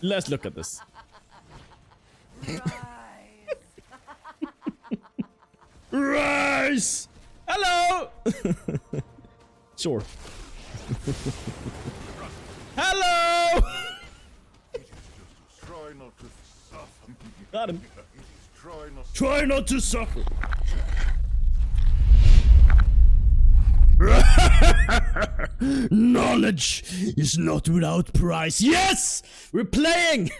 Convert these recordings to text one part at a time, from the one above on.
Let's look at this. Rise! Hello! Sure. Hello! Try not to suffer. Got him. Try not to suffer. Knowledge is not without price. Yes! We're playing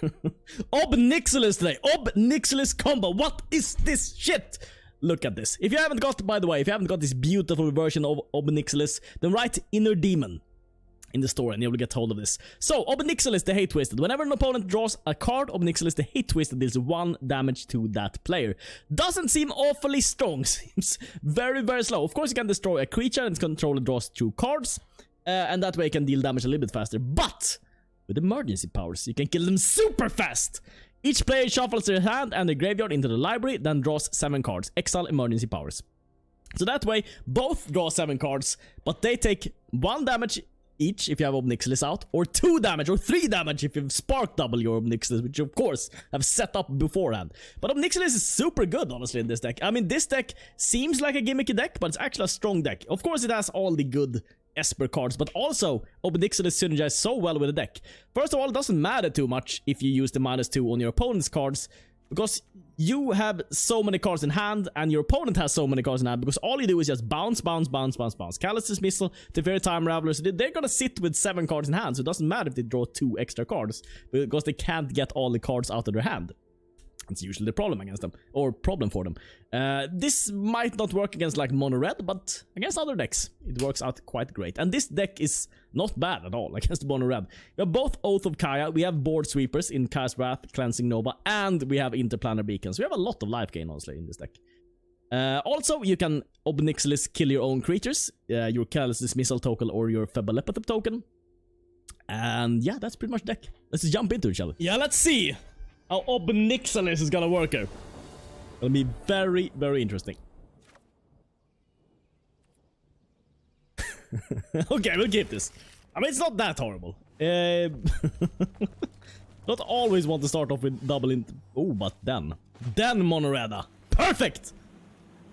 Ob Nixilis today. Ob Nixilis combo. What is this shit? Look at this. If you haven't got, by the way, if you haven't got this beautiful version of Ob Nixilis, then write Inner Demon in the store and you will get hold of this. So, Ob Nixilis, the Hate Twisted. Whenever an opponent draws a card, Ob Nixilis, the Hate Twisted deals 1 damage to that player. Doesn't seem awfully strong. Seems very, very slow. Of course, you can destroy a creature and its controller draws 2 cards. And that way you can deal damage a little bit faster. But, with emergency powers, you can kill them super fast. Each player shuffles their hand and their graveyard into the library, then draws 7 cards. Exile emergency powers. So that way, both draw 7 cards, but they take 1 damage each if you have Ob Nixilis out, or 2 damage or 3 damage if you've spark double your Ob Nixilis, which you of course have set up beforehand. But Ob Nixilis is super good, honestly, in this deck. I mean, this deck seems like a gimmicky deck, but it's actually a strong deck. Of course, it has all the good Esper cards, but also Ob Nixilis synergizes so well with the deck. First of all, it doesn't matter too much if you use the -2 on your opponent's cards, because you have so many cards in hand, and your opponent has so many cards in hand, because all you do is just bounce, bounce, bounce, bounce, bounce. Callous Dismissal, Teferi Time Raveler, so they're gonna sit with 7 cards in hand, so it doesn't matter if they draw 2 extra cards, because they can't get all the cards out of their hand. It's usually the problem against them, or problem for them. This might not work against like mono red, but against other decks, it works out quite great. And this deck is not bad at all against mono red. We have both Oath of Kaya, we have board sweepers in Kaya's Wrath, Cleansing Nova, and we have Interplanar Beacons. We have a lot of life gain, honestly, in this deck. Also, you can Ob Nixilis kill your own creatures, your Callous Dismissal token or your Fblthp token. And yeah, that's pretty much the deck. Let's just jump into it, shall we? Yeah, let's see how Ob Nixilis is gonna work here. It'll be very, very interesting. Okay, we'll keep this. I mean, it's not that horrible. Not always want to start off with double int. Oh, but then Monoreda. Perfect!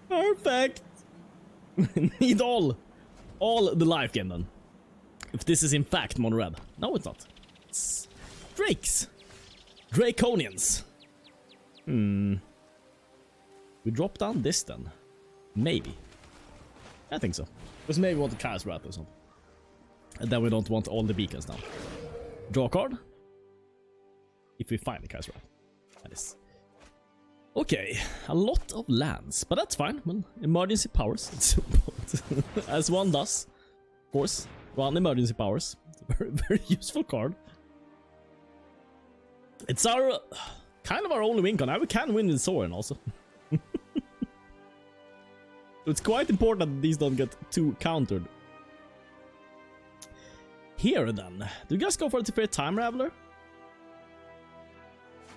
Perfect! Need all the life gain then. If this is in fact Monored. No, it's not. It's Drakes. Draconians. We drop down this then. Maybe. I think so. Because maybe we want to Kaya's Wrath or something. And then we don't want all the beacons now. Draw a card. If we find the Kaya's Wrath. That is. Okay. A lot of lands. But that's fine. Well, emergency powers. As one does. Of course. 1 emergency powers. It's a very, very useful card. It's our kind of our only win con. We can win with Sorin also. So it's quite important that these don't get too countered. Here then, do you guys go for the Teferi Time Raveler?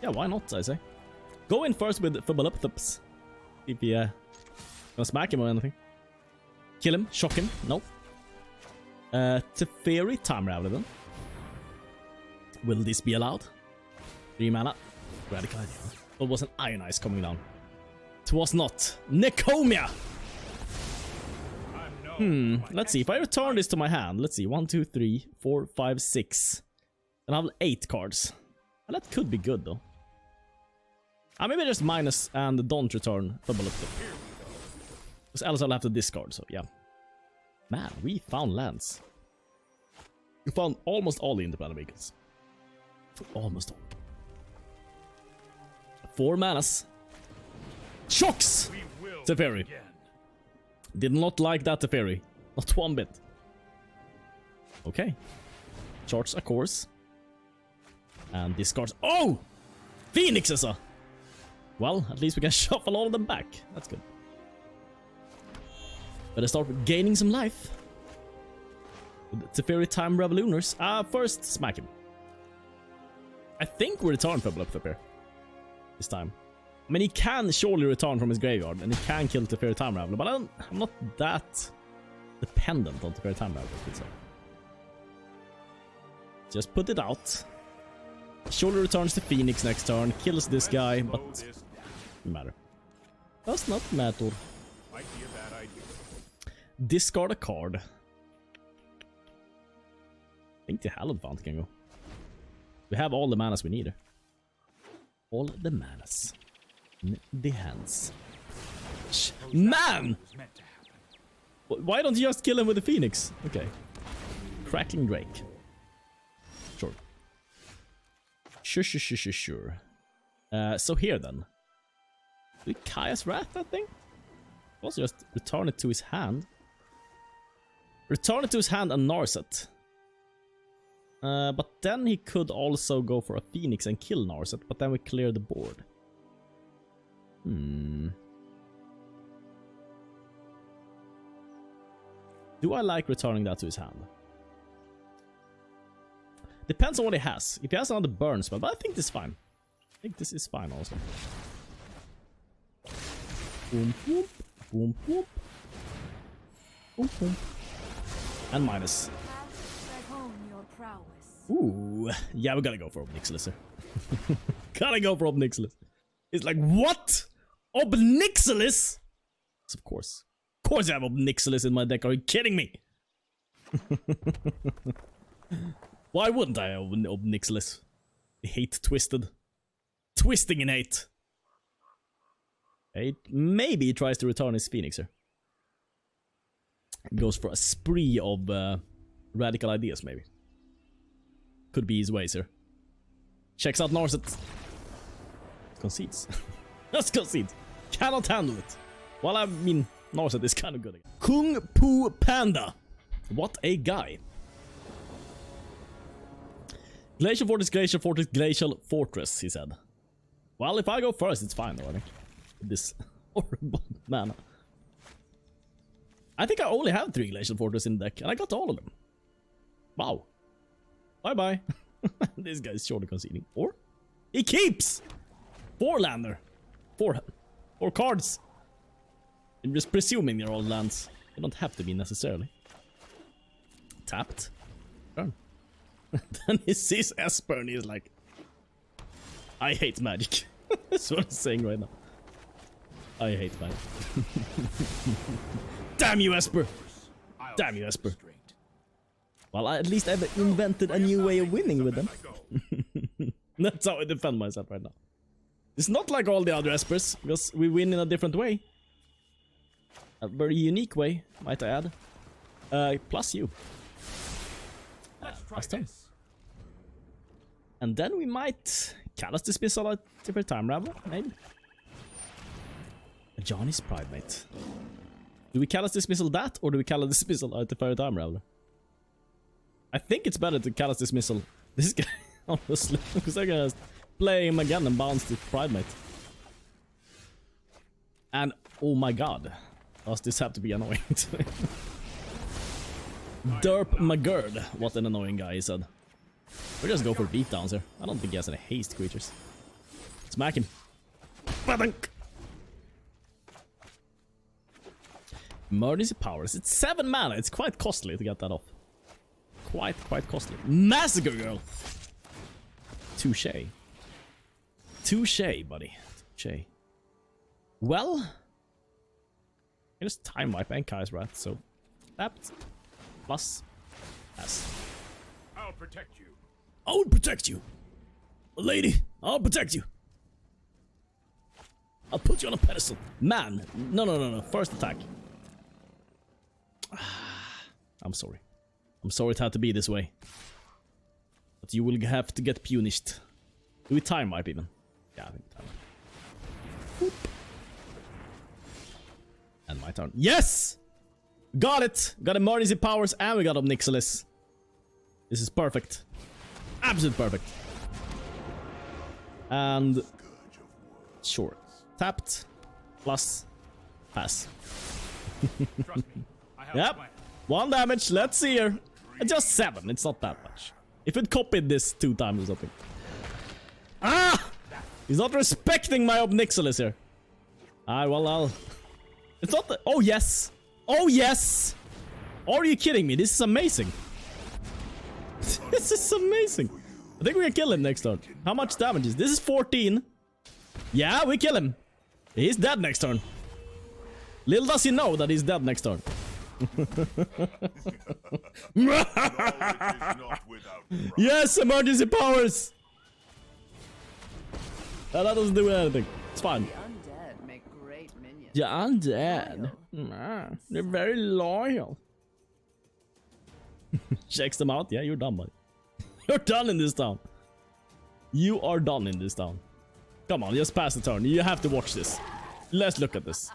Yeah, why not, I say. Go in first with Fblthps. If you gonna smack him or anything. Kill him, shock him, no. Teferi Time Raveler then. Will this be allowed? 3 mana. Radical idea. It was an Iron Ice coming down. It was not. Necomia! Let's see. If I return this to my hand, let's see. 1, 2, 3, 4, 5, 6. And I have 8 cards. And that could be good though. Maybe just minus and don't return Fblthp. Because else I'll have to discard, so yeah. Man, we found lands. We found almost all the Interplanar Beacons. Almost all. 4 manas. Shocks! Teferi. Did not like that Teferi. Not one bit. Okay. Charge a course. And discards. Oh! Phoenixes! Well, at least we can shuffle all of them back. That's good. Better start with gaining some life. With Teferi Time Revoluners. First, smack him. I think we return Fblthp here. This time. I mean, he can surely return from his graveyard, and he can kill Teferi Time Raveler, but I'm not that dependent on Teferi Time Raveler, I could say. Just put it out. Surely returns to Phoenix next turn, kills this guy, but doesn't matter. Does not matter. Might be a bad idea. Discard a card. I think the Hallowed Fountain can go. We have all the manas we need. All the manas in the hands. Man! Why don't you just kill him with the Phoenix? Okay. Crackling Drake. Sure. Sure. So here then. Do we Kaya's Wrath that thing? Also just return it to his hand. Return it to his hand and Narset. But then he could also go for a Phoenix and kill Narset, but then we clear the board. Do I like returning that to his hand? Depends on what he has. If he has another burn spell, but I think this is fine. I think this is fine also. Boom, boom, boom, boom. Boom, boom. And minus. Ooh, yeah, we gotta go for Ob Nixilis here. Gotta go for Ob Nixilis. It's like, what? Ob Nixilis? Of course. Of course I have Ob Nixilis in my deck, are you kidding me? Why wouldn't I have Ob Nixilis? Hate twisted. Twisting in hate. Maybe he tries to return his Phoenix here. Goes for a spree of radical ideas, maybe. Could be his ways here. Checks out Narset. Concedes. Just concedes. Cannot handle it. Well, I mean, Narset is kind of good again. Kung Pu Panda. What a guy. Glacial Fortress, Glacial Fortress, Glacial Fortress, he said. Well, if I go first, it's fine though, I think. This horrible mana. I think I only have 3 Glacial Fortress in the deck, and I got all of them. Wow. Bye-bye. This guy's surely conceding. Or? He keeps! 4-lander. 4 cards. I'm just presuming they're all lands. They don't have to be necessarily. Tapped. Turn. Then he sees Esper and he's like, I hate magic. That's what I'm saying right now. I hate magic. Damn you, Esper! Damn you, Esper. Well, at least I've invented a new way of winning with them. That's how I defend myself right now. It's not like all the other Espers, because we win in a different way. A very unique way, might I add. Plus you. Last time. And then we might Callous Dismissal at Teferi Time Raveler, maybe. Johnny's Pridemate. Do we Callous Dismissal that, or do we Callous Dismissal at Teferi Time Raveler? I think it's better to Callous Dismissal this guy, honestly, because I can play him again and bounce the Pridemate. And, oh my god, does this have to be annoying to me? Derp McGurd, what an annoying guy, he said. We'll just go for beatdowns here. I don't think he has any haste creatures. Smack him. Badunk. Emergency powers. It's 7 mana. It's quite costly to get that off. Quite costly. Massacre Girl. Touche. Touche, buddy. Touche. Well, I just time wipe and Kaya's Wrath, so tapped. Plus, pass. I'll protect you. I will protect you. Lady, I'll protect you. I'll put you on a pedestal. Man, no. First attack. I'm sorry. I'm sorry it had to be this way. But you will have to get punished. Do we time wipe even? Yeah, I think time wipe. And my turn. Yes! Got it! Got emergency powers and we got Ob Nixilis. This is perfect. Absolute perfect. And sure. Tapped. Plus. Pass. Trust me. I have Yep. 1 damage. Let's see here. Just 7. It's not that much. If it copied this 2 times or something. Ah! He's not respecting my Ob Nixilis here. Well, I'll... It's not the... Oh, yes. Oh, yes. Are you kidding me? This is amazing. This is amazing. I think we can kill him next turn. How much damage is this? Is 14. Yeah, we kill him. He's dead next turn. Little does he know that he's dead next turn. Yes, emergency powers. That doesn't do anything. It's fine. The undead make great minions. The undead. They're very loyal. Checks them out. Yeah, you're done, buddy. You're done in this town. You are done in this town. Come on, just pass the turn. You have to watch this. Let's look at this.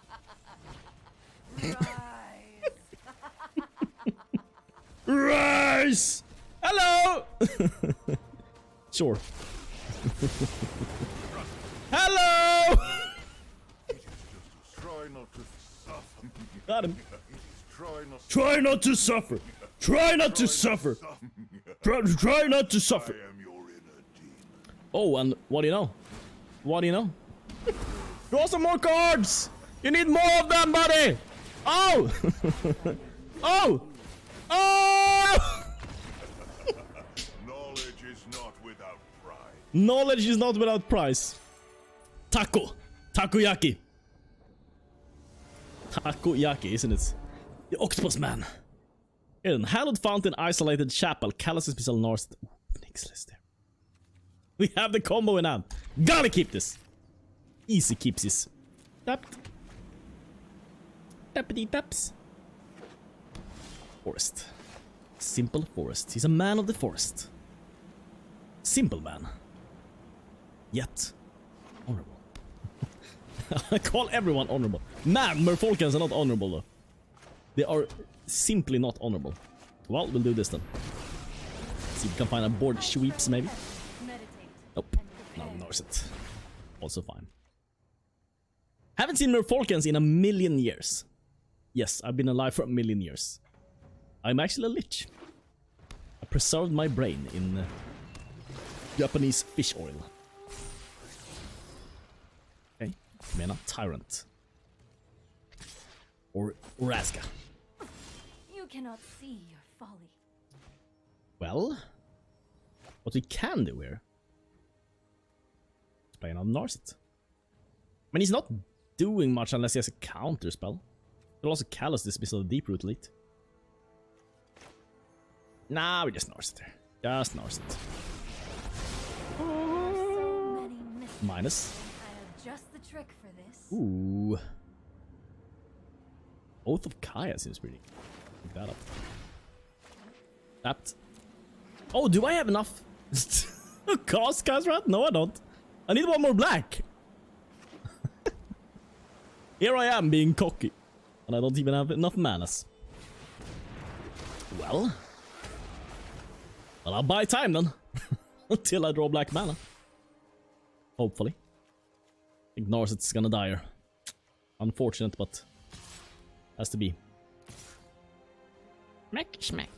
Rise! Hello! Sure. Hello! Got him. Try not to suffer. Try not to suffer. Try not to suffer. Oh, and what do you know? What do you know? Draw some more cards! You need more of them, buddy! Oh! Oh! Oh! Knowledge is not without price. Knowledge is not without price. Taco. Takoyaki. Takoyaki, isn't it? The Octopus Man. In Hallowed Fountain, Isolated Chapel, Callous Dismissal, Narset. Nixilis there. We have the combo in hand. Gotta keep this. Easy keeps this. Tapped. Tappity taps. Forest. Simple forest. He's a man of the forest. Simple man. Yet honorable. I call everyone honorable. Man, Merfolkans are not honorable though. They are simply not honorable. Well, we'll do this then. See if we can find a board sweeps maybe. Nope. No, Narset. Also fine. Haven't seen Merfolkans in a million years. Yes, I've been alive for a million years. I'm actually a lich. I preserved my brain in Japanese fish oil. Okay, Mana Tyrant. Or Raska. You cannot see your folly. Well, what we can do here is play another Narset. I mean, he's not doing much unless he has a counter spell. He'll also Callous Dismissal the Deep Root Elite. Nah, we just Narset there. Just Narset. So many mysteries. Minus. I have just the trick for this. Ooh. Oath of Kaya seems pretty. Pick that up. Tapped. Oh, do I have enough? Cost, Kazrat? No, I don't. I need one more black. Here I am being cocky. And I don't even have enough manas. Well, I'll buy time then. Until I draw black mana. Hopefully. I think Narset's gonna die here. Unfortunate, but has to be. Smack, smack.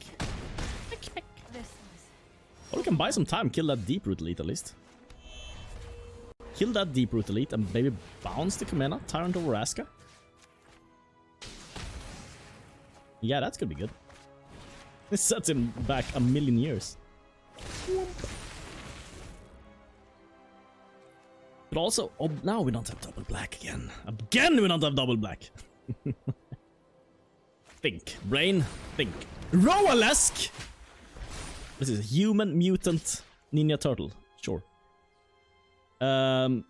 Smack, smack. This was Or we can buy some time, kill that Deep Root Elite at least. Kill that Deep Root Elite and maybe bounce the Kumena, Tyrant over Raska. Yeah, that's gonna be good. This sets him back a million years. But also, oh, now we don't have double black again. Again, we don't have double black. Think, brain, think. Roalesk! This is human, mutant, ninja turtle. Sure. I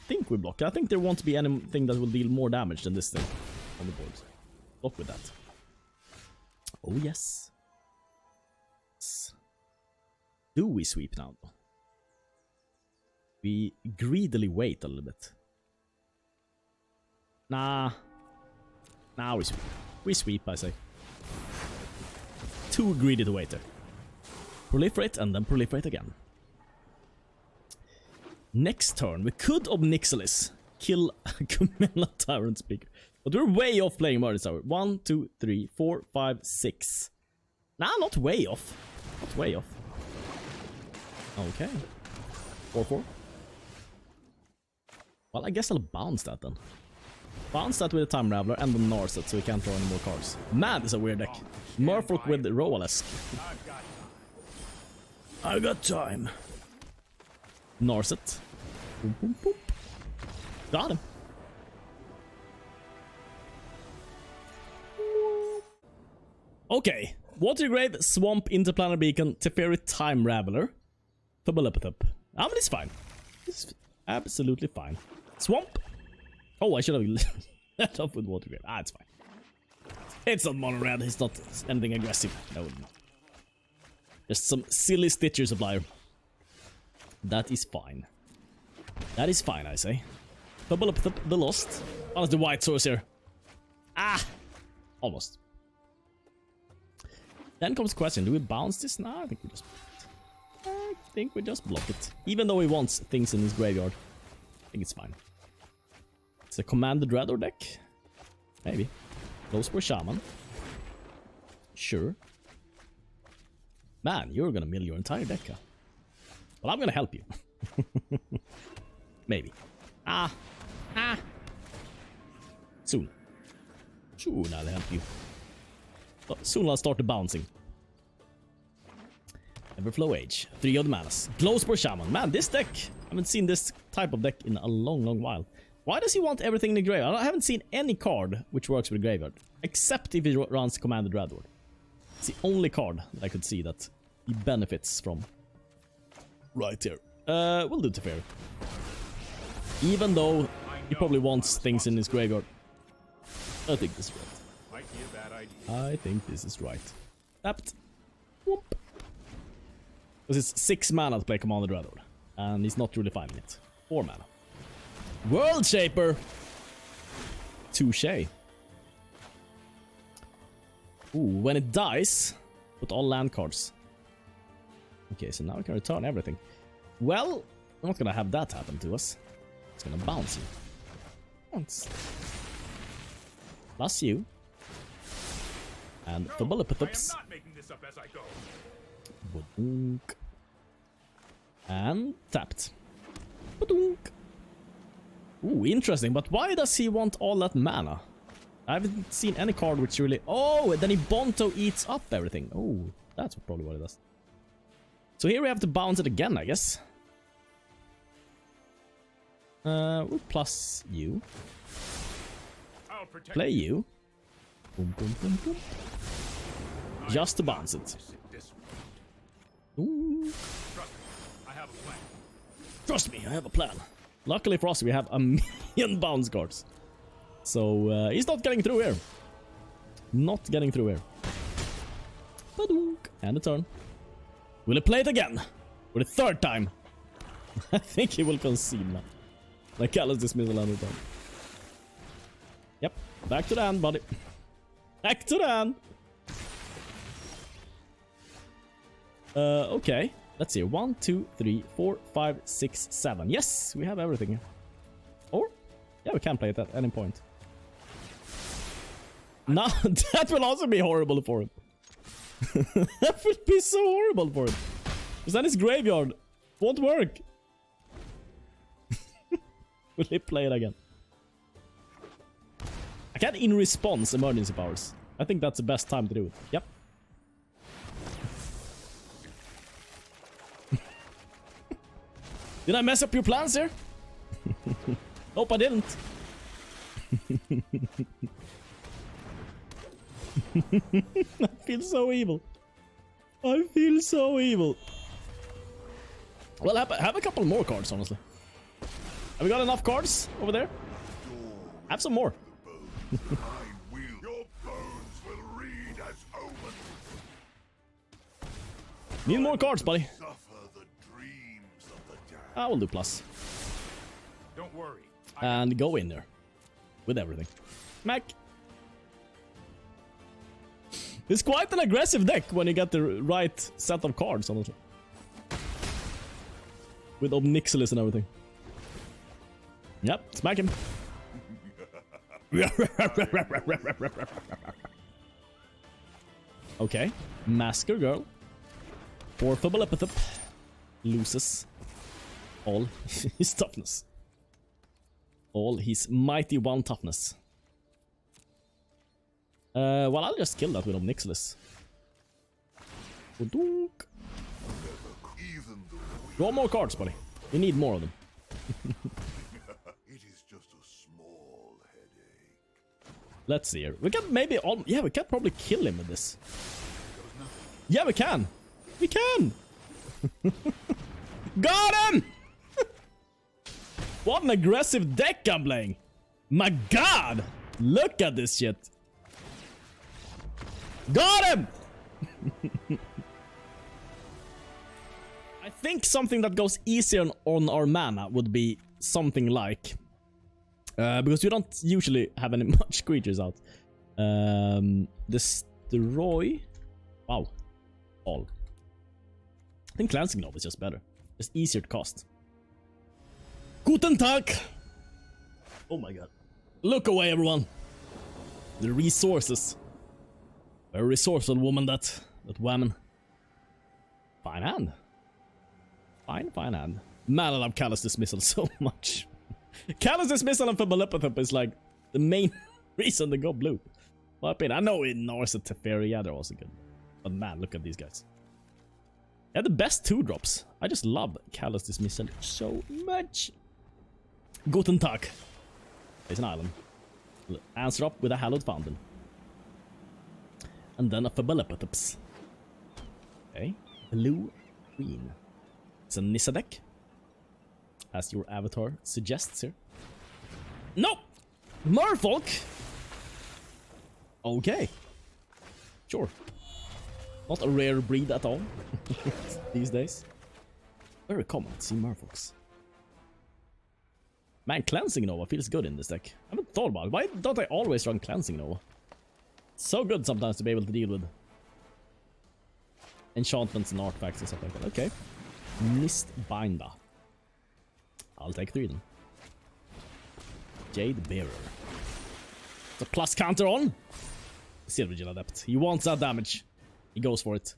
think we block. I think there won't be anything that will deal more damage than this thing on the board. Block with that. Oh yes. Do we sweep now? We greedily wait a little bit. Nah. Now we sweep. We sweep, I say. Too greedy to wait there. Proliferate and then proliferate again. Next turn, we could Ob Nixilis. Kill Kumela Tyrant Speaker. But we're way off playing Murder Tower. 1, 2, 3, 4, 5, 6. Nah, not way off. Not way off. Okay. 4-4. Well, I guess I'll bounce that then. Bounce that with a Time Raveler and the Narset so we can't draw any more cards. Man, this is a weird deck. Merfolk with Roalesk. I got time. Narset. Boom, boom, boom. Got him. Okay. Watery Grave, Swamp, Interplanar Beacon, Teferi, Time Raveler. Fblthp. I mean, it's fine. It's absolutely fine. Swamp. Oh, I should have let off with Watery Grave. Ah, it's fine. It's not mono red. It's not anything aggressive. No. Just some silly Stitcher supplier. That is fine. That is fine, I say. Fblthp, the Lost. Oh, it's the white source here. Ah! Almost. Then comes the question, do we bounce this now? I think we just block it. Even though he wants things in his graveyard. I think it's fine. It's a Commander Dreador deck. Maybe. Close for Shaman. Sure. Man, you're gonna mill your entire deck, huh? Well, I'm gonna help you. Maybe. Ah. Soon. Soon I'll help you. But soon I'll start the bouncing. Everflow Age. 3 of the manas. Glowspore Shaman. Man, this deck. I haven't seen this type of deck in a long while. Why does he want everything in the graveyard? I haven't seen any card which works with the graveyard. Except if he runs Commander Dreador. It's the only card that I could see that he benefits from. Right here. We'll do Teferi. Even though he probably wants things in his graveyard. I think this is right. Might be a bad idea. I think this is right. Tapped. Whoop. Because it's 6 mana to play Commander Dreador. And he's not really finding it. 4 mana. World Shaper! Touché. Ooh, when it dies, put all land cards. Okay, so now we can return everything. Well, we're not gonna have that happen to us. It's gonna bounce you. Bounce. Plus you. And Fblthps. Badunk. And tapped. Badunk. Ooh, interesting, but why does he want all that mana? I haven't seen any card which really... Oh, then he Bonto eats up everything. Oh, that's probably what it does. So here we have to bounce it again, I guess. We'll plus you. Play you. Boom, boom, boom, boom. Just to bounce it. Ooh. Trust me, I have a plan. Luckily for us, we have a million bounce cards. So, he's not getting through here. Not getting through here. Badunk. And a turn. Will he play it again? For the 3rd time? I think he will concede now. Like Callous Dismissal another time. Yep. Back to the hand, buddy. Back to the hand. Okay. Let's see. 1, 2, 3, 4, 5, 6, 7. Yes, we have everything. Or, yeah, we can play it at any point. Now, that will also be horrible for him. That would be so horrible for him. Because then his graveyard won't work. Will he play it again? I can in response emergency powers. I think that's the best time to do it. Yep. Did I mess up your plans here? Hope I didn't. I feel so evil. I feel so evil. Well, have a couple more cards, honestly. Have we got enough cards over there? Have some more. Your bones will read as omen. Need more cards, buddy. Suffer the dreams of the damned. I will do plus. Don't worry. And go in there. With everything. Smack. It's quite an aggressive deck when you get the right set of cards, honestly. With Ob Nixilis and everything. Yep, smack him. Okay, Masker Girl. Or Fblthp loses all his toughness. All his mighty 1 toughness. Well, I'll just kill that with Ob Nixilis. Badunk. Draw more cards, buddy. You need more of them. It is just a small headache. Let's see here. We can maybe yeah, we can probably kill him with this. Yeah, we can. We can. Got him. What an aggressive deck I'm playing. My god. Look at this shit. Got him. I think something that goes easier on our mana would be something like because we don't usually have any much creatures out. Destroy. Wow. All. I think Cleansing Nova is just better. It's easier to cast. Guten Tag! Oh my god. Look away, everyone. The resources. Very resourceful woman, that woman. Fine hand. Fine hand. Man, I love Callous Dismissal so much. Callous Dismissal and Fblthp is like the main reason to go blue. My opinion. I know in Narset Teferi, yeah, they're also good. But man, look at these guys. They're the best 2-drops. I just love Callous Dismissal so much. Guten Tag. It's an island. Answer up with a Hallowed Fountain. And then a Fblthp. Okay. Blue, green. It's a Nissa deck. As your avatar suggests here. No! Merfolk! Okay. Sure. Not a rare breed at all. These days. Very common to see Merfolks. Man, Cleansing Nova feels good in this deck. I haven't thought about it. Why don't I always run Cleansing Nova? It's so good sometimes to be able to deal with enchantments and artifacts and stuff like that. Okay. Mistbinder. I'll take 3 then. Jade Bearer. It's a plus counter on. Silvergill Adept. He wants that damage. He goes for it.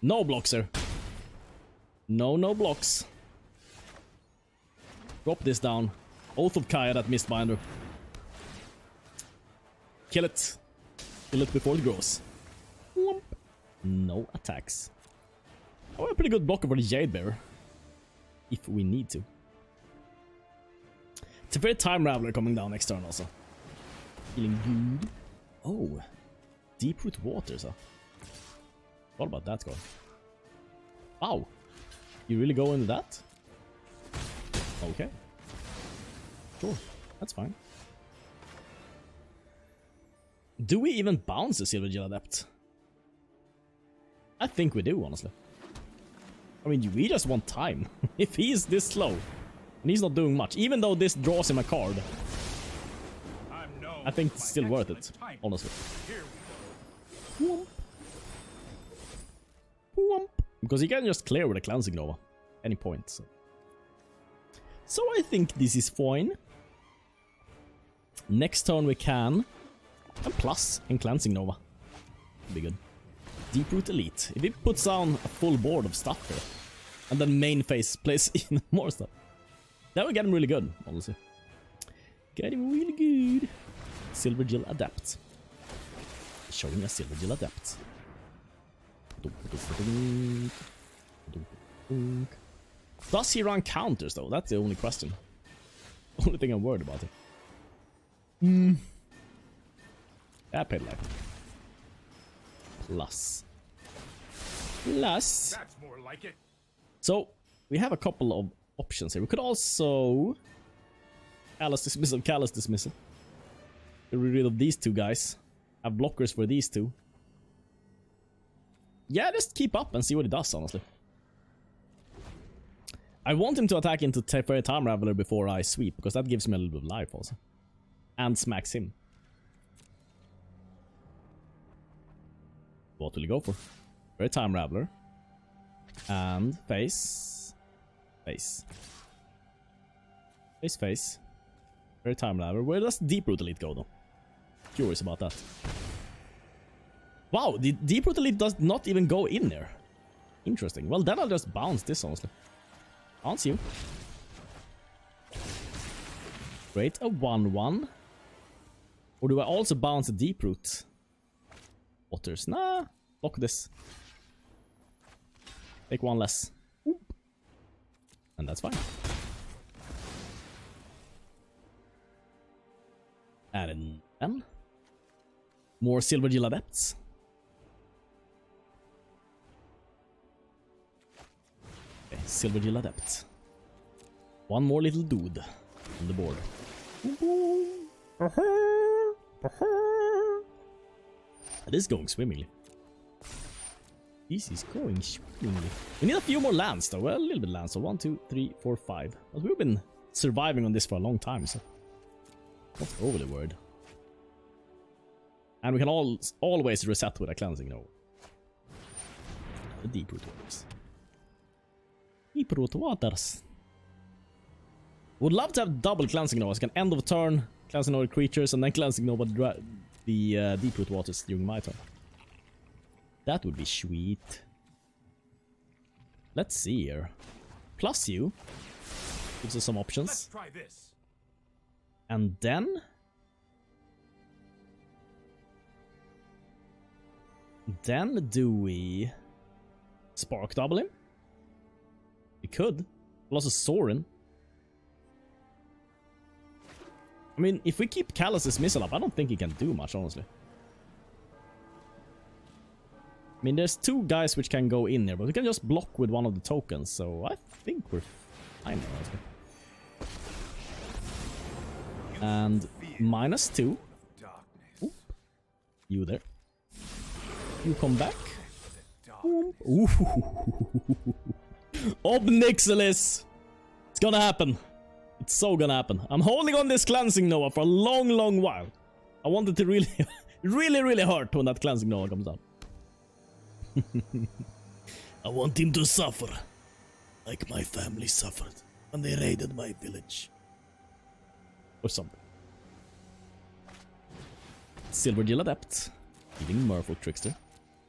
No blocks here. No blocks. Drop this down. Oath of Kaya, that Mistbinder. Kill it. Kill it before it grows. Whoop. No attacks. Oh, a pretty good blocker for the Jade Bearer. If we need to. It's a very Time Raveler coming down next turn also. Feeling good. Oh. Deep-root Waters, huh? What about that guy? Wow. You really go into that? Okay. Sure. That's fine. Do we even bounce the Silvergill Adept? I think we do, honestly. I mean, we just want time. If he's this slow, and he's not doing much, even though this draws him a card, I think it's still worth it, honestly. Whoomp. Whoomp. Because he can just clear with a Cleansing Nova any point. So I think this is fine. Next turn we can. And plus in Cleansing Nova. Be good. Deep-root Elite. If he puts down a full board of stuff here, and then main phase plays even more stuff, then we get him really good, honestly. Get him really good. Silvergill Adept. Showing a Silvergill Adept. Does he run counters though? That's the only question. Only thing I'm worried about it. I paid life. Plus. That's more like it. So we have a couple of options here. We could also Callous Dismissal, Callous Dismissal. Get rid of these two guys. Have blockers for these two. Yeah, just keep up and see what he does, honestly. I want him to attack into Teferi Time Raveler before I sweep, because that gives me a little bit of life also. And smacks him. What will he go for? Teferi Time Raveler. And face. Face. Face. Teferi Time Raveler. Where does Deep-root Elite go though? Curious about that. Wow, the Deep-root Elite does not even go in there. Interesting. Well, then I'll just bounce this, honestly. Bounce you. Create a 1/1. Or do I also bounce a Deep-root? Waters. Nah. Block this. Take one less. Oop. And that's fine. And then more Silver Gill Adepts. Okay, Silver Gill Adept. One more little dude on the board. It is going swimmingly. This is going swimmingly. We need a few more lands though. Well, a little bit lands. So 1, 2, 3, 4, 5. But we've been surviving on this for a long time, so not overly worried. And we can always reset with a cleansing nova. The deep root waters. Deep root waters. Would love to have double cleansing novas. Can end of turn cleansing nova creatures and then cleansing nova the deep root waters during my turn. That would be sweet. Let's see here. Plus you gives us some options. Let's try this. And then do we spark double him? We could. Plus a Sorin. I mean, if we keep Callous Dismissal up, I don't think he can do much, honestly. I mean, there's two guys which can go in there, but we can just block with one of the tokens, so I think we're fine, honestly. And -2. Oop. You there. You come back. Ooh. Ob Nixilis. It's gonna happen. It's so gonna happen. I'm holding on this cleansing nova for a long, long while. I want it to really, really hurt when that cleansing nova comes out. I want him to suffer like my family suffered when they raided my village. Or something. Silver Gill Adept. Giving Merfolk Trickster.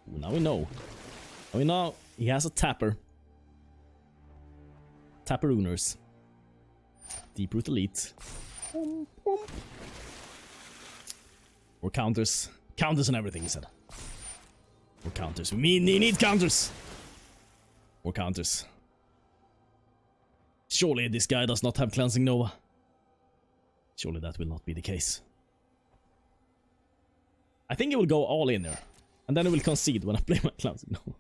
Ooh, now we know. Now we know he has a tapper. Tapperooners. Deeproot Elite. Or counters. Counters and everything, he said. Or counters. We need counters! Or counters. Surely this guy does not have Cleansing Nova. Surely that will not be the case. I think he will go all in there. And then he will concede when I play my Cleansing Nova.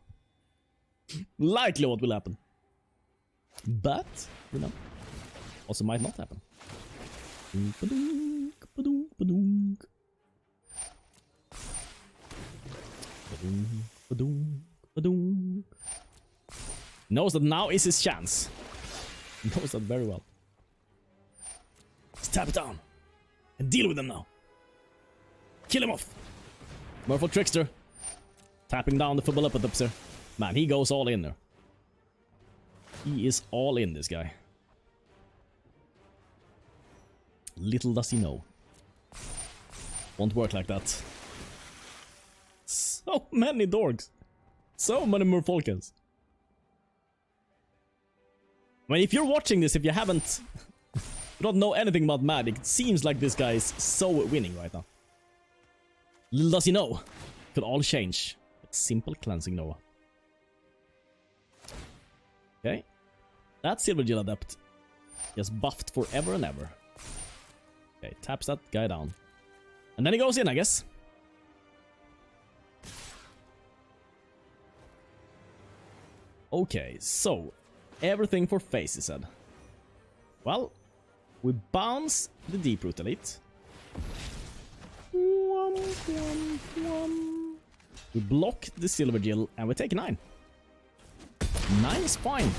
Likely what will happen. But, you know, also might not happen. Knows that now is his chance. Knows that very well. Let's tap it down. And deal with him now. Kill him off. Merfolk Trickster. Tapping down the Fblthp there. Man, he goes all in there. He is all in, this guy. Little does he know. Won't work like that. So many dorks. So many Merfolkans. I mean, if you're watching this, if you haven't... you don't know anything about Magic, it seems like this guy is so winning right now. Little does he know. Could all change. It's simple Cleansing Nova. Okay. That Silver Gill Adept is buffed forever and ever. Okay, taps that guy down. And then he goes in, I guess. Okay, so everything for face, he said. Well, we bounce the Deeproot Elite. We block the Silver Gill and we take 9. 9 is fine.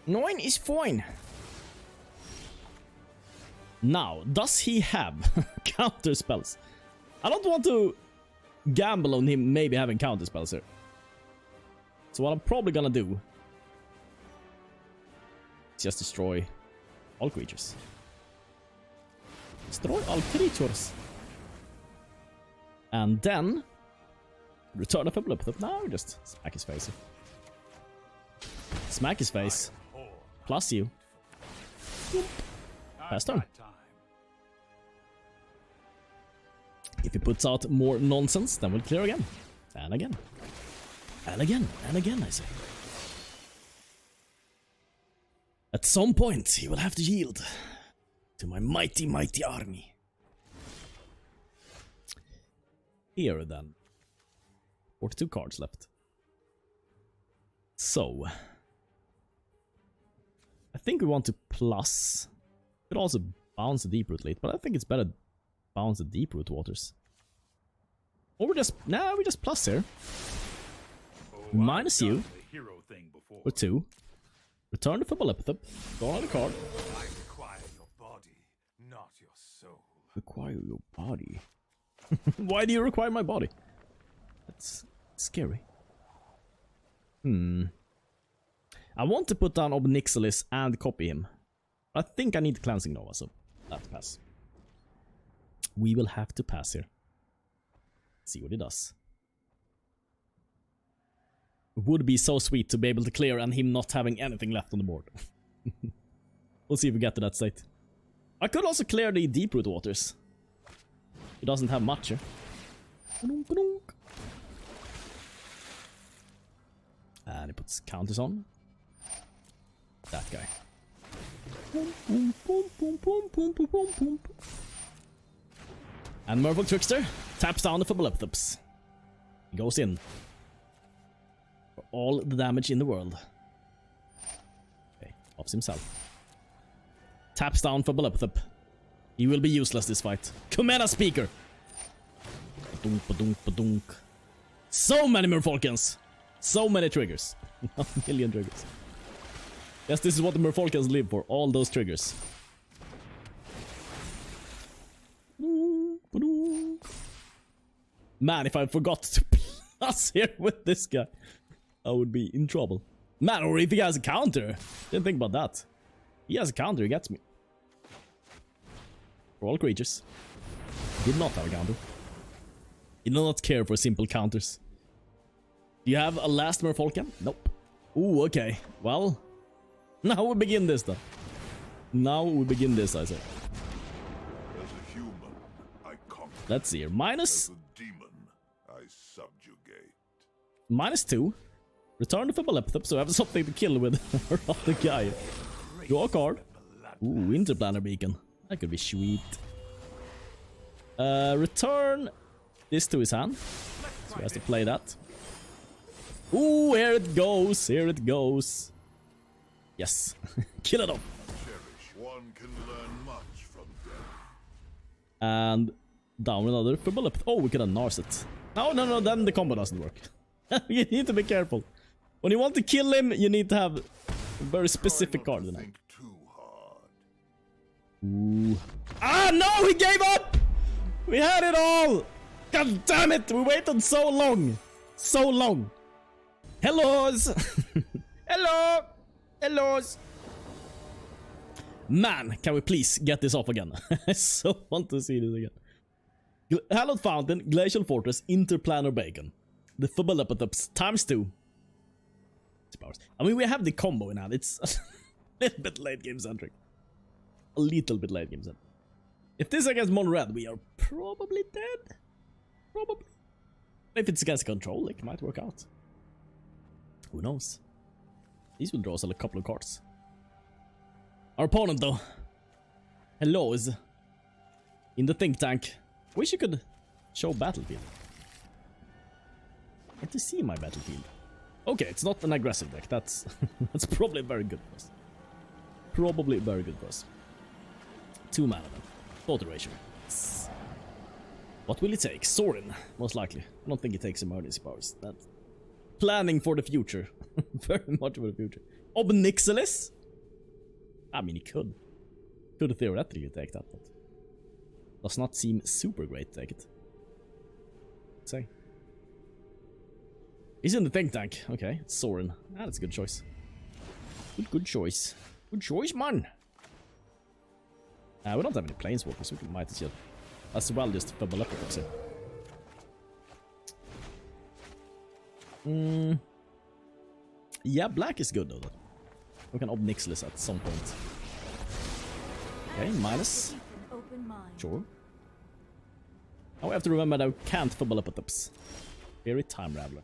9 is fine. Now, does he have counter spells? I don't want to gamble on him maybe having counter spells here. So what I'm probably gonna do is just destroy all creatures. Destroy all creatures. And then return a Fblthp. Now just smack his face. Smack his face. Plus you. Pass turn. If he puts out more nonsense, then we'll clear again. And again. And again. And again, I say. At some point, he will have to yield to my mighty, mighty army. Here then. 42 cards left. So. I think we want to plus. Could also bounce the Deep Root late, but I think it's better to bounce the Deep Root Waters. Or we just. Nah, we just plus here. Minus you. For 2. Return the Fblthp. Draw another card. I require your body, not your soul. Require your body? Why do you require my body? That's scary. I want to put down Ob Nixilis and copy him. I think I need Cleansing Nova, so let's pass. We will have to pass here. See what he does. It would be so sweet to be able to clear and him not having anything left on the board. We'll see if we get to that state. I could also clear the Deep Root Waters. He doesn't have much here. And he puts counters on. That guy. And Merfolk Trickster taps down the Fblthps. He goes in. For all the damage in the world. Okay, offs himself. Taps down for Fblthp. He will be useless this fight. Commander Speaker! Badunk, badunk, badunk. So many Merfolkans! So many triggers. 1 million triggers. Yes, this is what the Merfolkans live for. All those triggers. Man, if I forgot to plus here with this guy, I would be in trouble. Man, or if he has a counter. Didn't think about that. He has a counter, he gets me. For all creatures. Did not have a counter. He do not care for simple counters. Do you have a last Merfolkan? Nope. Ooh, okay. Well, now we begin this then. Now we begin this, I say. As a human, I conquer. Let's see here. Minus. As a demon, I subjugate. -2. Return the Fblthp so I have something to kill with our other guy. Draw a card. Ooh, Interplanar Beacon. That could be sweet. Return this to his hand. So he has to play that. Ooh, here it goes. Here it goes. Yes. Kill it off. Cherish. One can learn much from death. And down another Fblthp. Oh, we could have Narset. No, then the combo doesn't work. You need to be careful. When you want to kill him, you need to have a very specific card. Think too hard. Ooh. Ah, no! He gave up! We had it all! God damn it! We waited so long! So long! Hellos! Hello! Hellos! Man, can we please get this off again? I so want to see this again. Hallowed Fountain, Glacial Fortress, Interplanar Beacon. The Fblthps ×2. I mean, we have the combo in hand. It's a little bit late game centric. A little bit late game centric. If this is against Mono Red, we are probably dead. Probably. If it's against control, it might work out. Who knows? These will draw us a couple of cards. Our opponent, though. Hello is in the think tank. Wish you could show battlefield. Get to see my battlefield. Okay, it's not an aggressive deck. That's that's probably very good for us. Probably very good for us. 2 mana then. Thought erasure. What will it take? Sorin, most likely. I don't think it takes emergency powers. That's planning for the future. Very much for the future. Ob Nixilis? I mean, he could. Could theoretically take that, but does not seem super great to take it. Let's say. He's in the think tank. Okay, Sorin. Ah, that's a good choice. Good choice. Good choice, man. We don't have any planeswalkers, so we might as well just Fblthp here. Yeah, black is good though. We can Ob Nixilis at some point. Okay, minus. Sure. Now we have to remember that we can't Fblthps. Very time Raveler.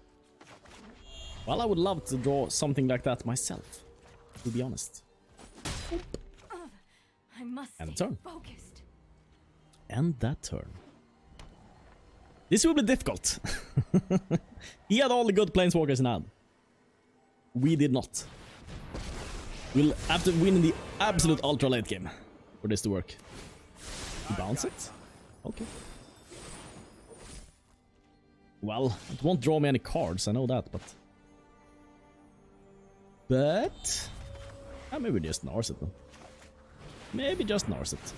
Well, I would love to draw something like that myself, to be honest. I must And stay turn. focused. End that turn. This will be difficult. He had all the good planeswalkers in hand. We did not. We'll have to win in the absolute ultra late game for this to work. You bounce it? Okay. Well, it won't draw me any cards, I know that, but... maybe just Narset then. Maybe just Narset.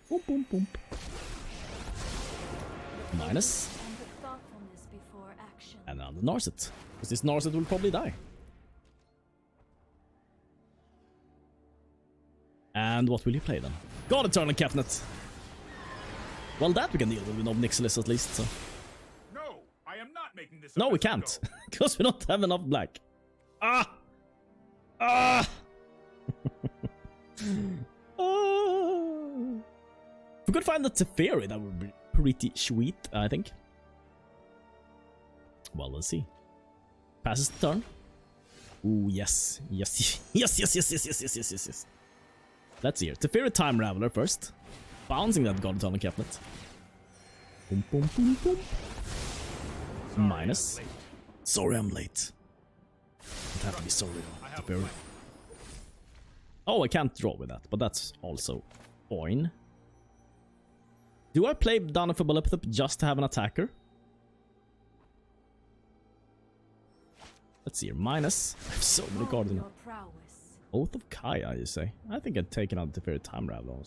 Boom, boom, boom. Minus. And the thoughtfulness before action. And now the Narset. Because this Narset will probably die. And what will you play then? God Eternal Cabinet. Well, that we can deal with Ob Nixilis at least, so... No, I am not making this. No, up we as I can't. go. Because we don't have enough black. Ah! Ah! Ah! If we could find the Teferi, that would be pretty sweet, I think. Well, let's see. Passes the turn. Ooh, yes. Yes, yes, yes, yes, yes, yes, yes, yes, yes, yes. Let's see here. Teferi Time Raveler first. Bouncing that God Eternal Cabinet. Boom, boom, boom, boom. Minus. Sorry, I'm late. It have to be sorry, Teferi. Oh, I can't draw with that, but that's also fine. Do I play down a Fblthp just to have an attacker? Let's see here. Minus. I have so many cards in it. Your prowess. Oath of Kaya, you say? I think I'd take another Teferi Time Raveler.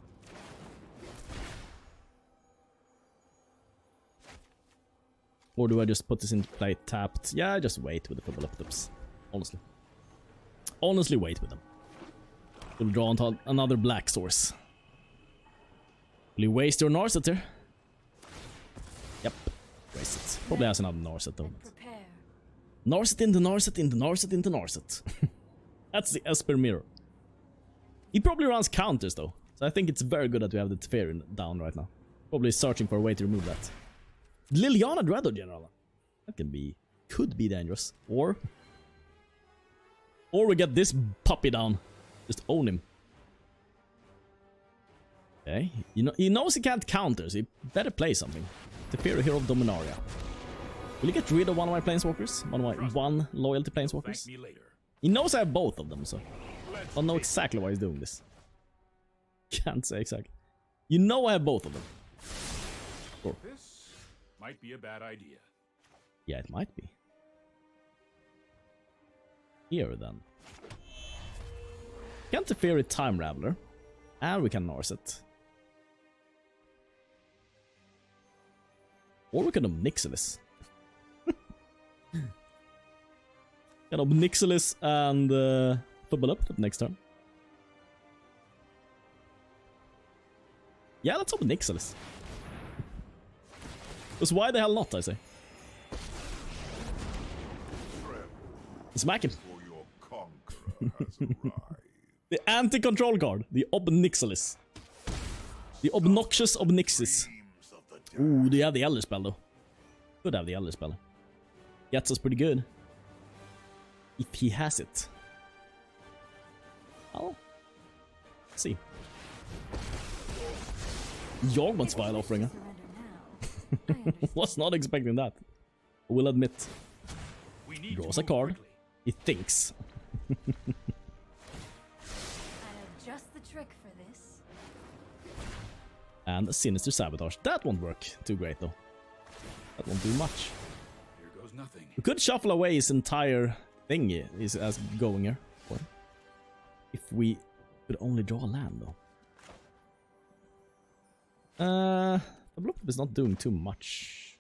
Or do I just put this into play tapped? Yeah, I just wait with the Fblthps. Honestly. Honestly, wait with them. We'll draw on another black source. Will you waste your Narset here? Yep. Waste it. Probably has another Narset though. Prepare. Narset into Narset into Narset into Narset. That's the Esper Mirror. He probably runs counters though. So I think it's very good that we have the Teferi down right now. Probably searching for a way to remove that. Liliana Dreador General. That could be dangerous. Or we get this puppy down. Just own him. Okay. He knows he can't counter, so he better play something. Teferi, Hero of Dominaria. Will he get rid of one of my planeswalkers? One of my one loyalty planeswalkers? Thank me later. He knows I have both of them, so I'll know exactly why he's doing this. Can't say exactly. You know I have both of them. Sure. This might be a bad idea. Yeah, it might be. Here then. Can Teferi Time Raveler. And we can Narset. Or we can Ob Nixilis. Can Ob Nixilis and Fblthp next turn. Yeah, let's Ob Nixilis. Because why the hell not, I say. Smack him. For your conqueror has arrived. The anti-control card. The Ob Nixilis. The obnoxious Ob Nixis. Dreams of the dead. Ooh, they have the Elder Spell though. Could have the Elder Spell. Gets us pretty good. If he has it. Oh. Let's see. Jagmans Vile Offering. Surrender now. I understand. Was not expecting that. I will admit. We need Draws to a move card. quickly. He thinks. I have just the trick for this. And a Sinister Sabotage. That won't work too great though. That won't do much. Here goes nothing. We could shuffle away his entire thing is as going here. If we could only draw a land though. The block is not doing too much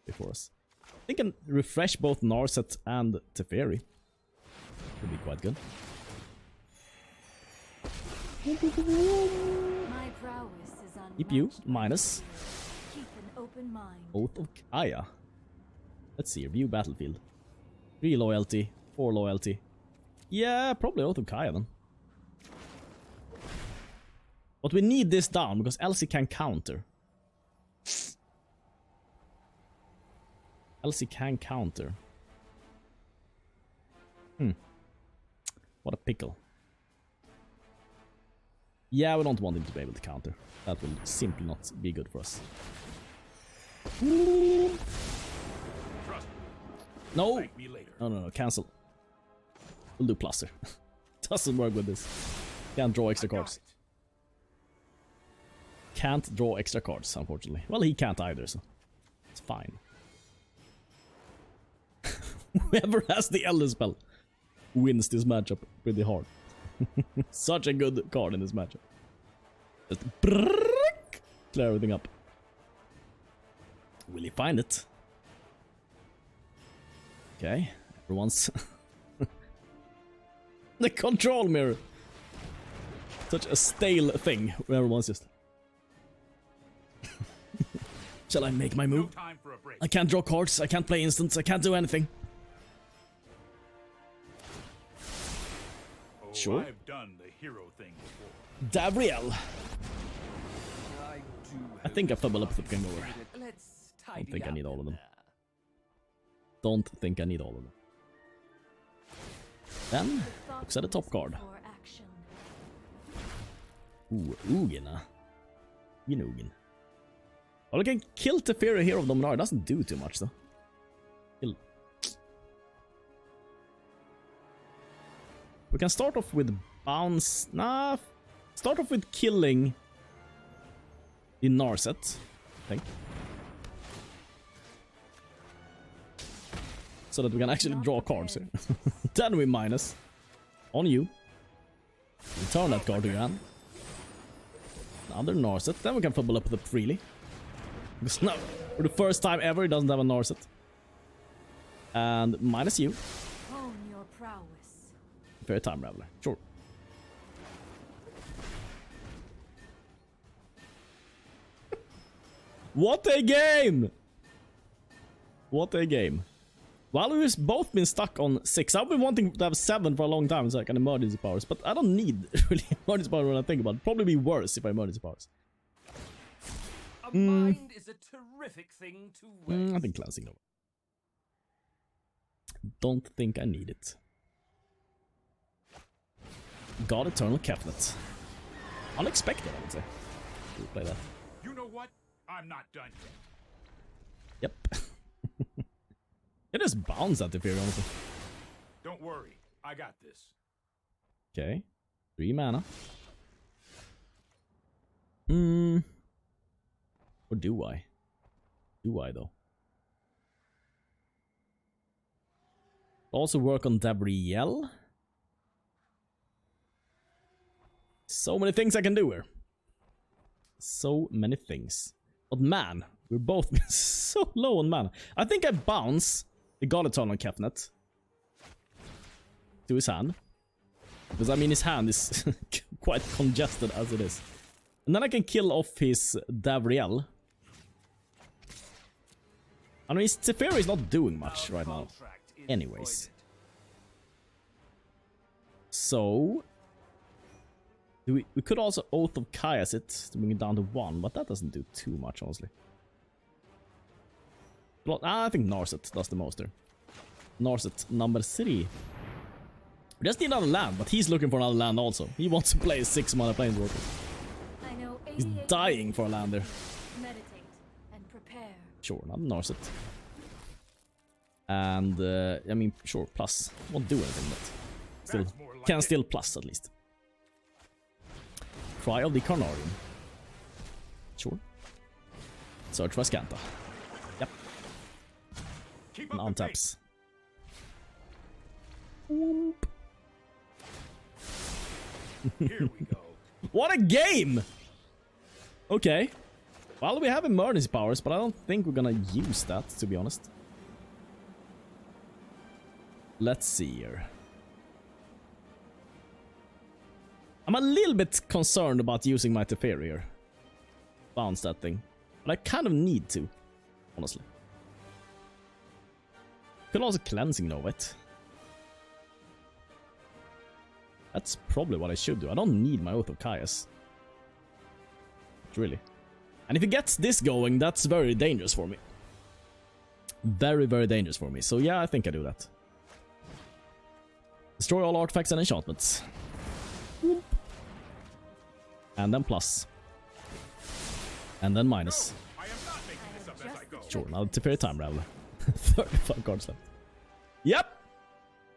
before us. I think I can refresh both Narset and Teferi. Could be quite good. My prowess is unmatched. Keep you, by minus. fear. Keep an open mind. Oath of Kaya. Let's see, view battlefield. 3 loyalty, 4 loyalty. Yeah, probably Oath of Kaya then. But we need this down because Elsie can counter. Elsie can counter. What a pickle. Yeah, we don't want him to be able to counter. That will simply not be good for us. No! Thank me later. No, cancel. We'll do pluser. Doesn't work with this. Can't draw extra cards. Can't draw extra cards, unfortunately. Well, he can't either, so it's fine. Whoever has the Elder Spell wins this matchup pretty hard. Such a good card in this matchup. Just clear everything up. Will he find it? Okay, everyone's... the control mirror! Such a stale thing where everyone's just... Shall I make my move? No time for a break. I can't draw cards, I can't play instants, I can't do anything. Oh, Sure. I've done the hero thing before. Davriel. I do. I think a Fblthp can go over. Let's I tidy don't think I up need all in of them. there. Don't think I need all of them. Then, looks at the top card. For action. Ooh, Ugin. Ugin. Well, we can kill Teferi here of Dominar. It doesn't do too much, though. Kill. We can start off with bounce. Nah. Start off with killing the Narset, I think. So that we can actually draw cards here. Then we minus. On you. Return that card to your hand. Another Narset. Then we can Fblthp freely. Because now, for the first time ever, he doesn't have a Narset. And minus you. Hone your prowess. Fair time, Raveler. Sure. What a game! What a game. Well, we've both been stuck on 6. I've been wanting to have 7 for a long time, so I can emergency powers. But I don't need really emergency power when I think about it. Probably be worse if I emergency powers. A mind is a terrific thing to waste. I think cleansing over. Don't think I need it. God Eternal Cabinet. Unexpected, I would say. We'll play that. You know what? I'm not done yet. Yep. It just bounce at the Teferi, honestly. Don't worry. I got this. Okay. 3 mana. Or do I? Do I, though? Also work on Davriel. So many things I can do here. So many things. But man, we're both so low on mana. I think I bounce the God Eternal Cabinet to his hand. Because I mean his hand is quite congested as it is. And then I can kill off his Davriel. I mean his Teferi is not doing much right now. Anyways. So we could also Oath of Kaias it to bring it down to 1, but that doesn't do too much, honestly. Well, I think Narset does the most there. Narset number 3. We just need another land, but he's looking for another land also. He wants to play 6 mana Planeswalker. I know He's 88 dying for a land there. Meditate and prepare. Sure, not Narset. And, I mean, sure, plus. Won't do anything, but still, can still plus at least. Cry of the Carnarium. Sure. Search for Scanta. Yep. And untaps. Whoop. Here we go. What a game! Okay. Well, we have emergency powers, but I don't think we're gonna use that, to be honest. Let's see here. I'm a little bit concerned about using my Teferi here. Bounce that thing. But I kind of need to, honestly. Could also cleansing Nova it. That's probably what I should do. I don't need my Oath of Kaias. Really. And if he gets this going, that's very dangerous for me. Very, very dangerous for me. So yeah, I think I do that. Destroy all artifacts and enchantments. Whoop. And then plus. And then minus. I am not making this up as I go. Sure, now Teferi time, Raveler. 35 cards left. Yep!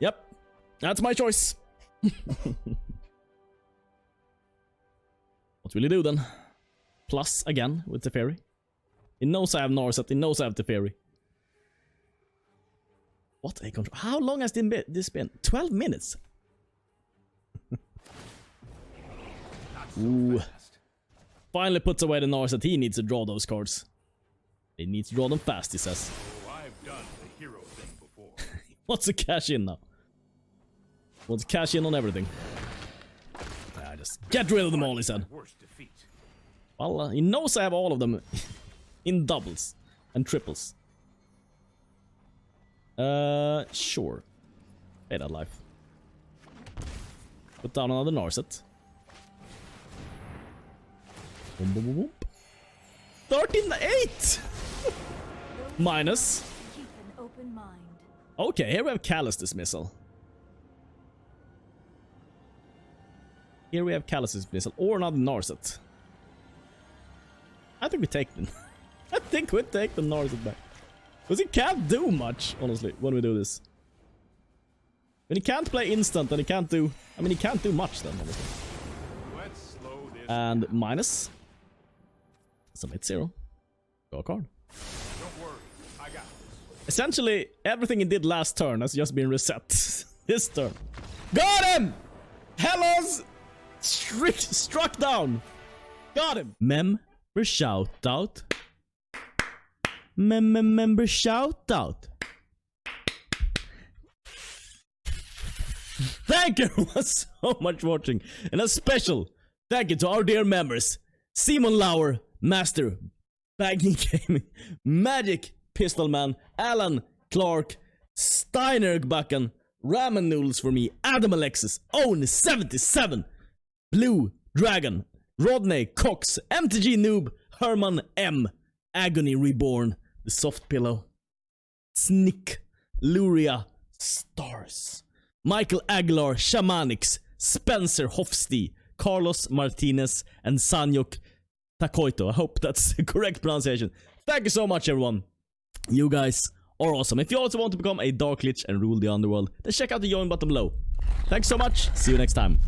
Yep. That's my choice. What will he do then? Plus again with Teferi. He knows I have Narset, he knows I have Teferi. What a control. How long has this been? 12 minutes? Ooh. Finally puts away the Narset. He needs to draw those cards. He needs to draw them fast, he says. Oh, I've done the hero thing before. Wants to cash in now. Wants to cash in on everything. Just get rid of them all, he said. Worst defeat. Well, he knows I have all of them in doubles and triples. Sure. Pay that life. Put down another Narset. Boom, boom, boom, boom. 13-8! Minus. Keep an open mind. Okay, here we have Callous Dismissal. Here we have Callous Dismissal or another Narset. I think we take them. I think we take the Narset back. Because he can't do much, honestly, when we do this. When he can't play instant, then he can't do... I mean, he can't do much then, honestly. Let's slow this. And minus. Submit 0. Draw a card. Don't worry, I got this. Essentially, everything he did last turn has just been reset. This turn. Got him! Hellos! Struck down. Got him. Member shout out. Member shout out. Thank you everyone so much for watching. And a special thank you to our dear members. Simon Lauer, Master, Bagging Gaming, Magic Pistolman, Alan Clark, Steiner Backen, Ramen Noodles for me, Adam Alexis, Own 77, Blue Dragon, Rodney Cox, MTG Noob, Herman M, Agony Reborn, The Soft Pillow, Snick, Luria, Stars, Michael Aguilar, Shamanix, Spencer Hofsti, Carlos Martinez, and Sanyok Takoito. I hope that's the correct pronunciation. Thank you so much, everyone. You guys are awesome. If you also want to become a Dark Lich and rule the underworld, then check out the join button below. Thanks so much. See you next time.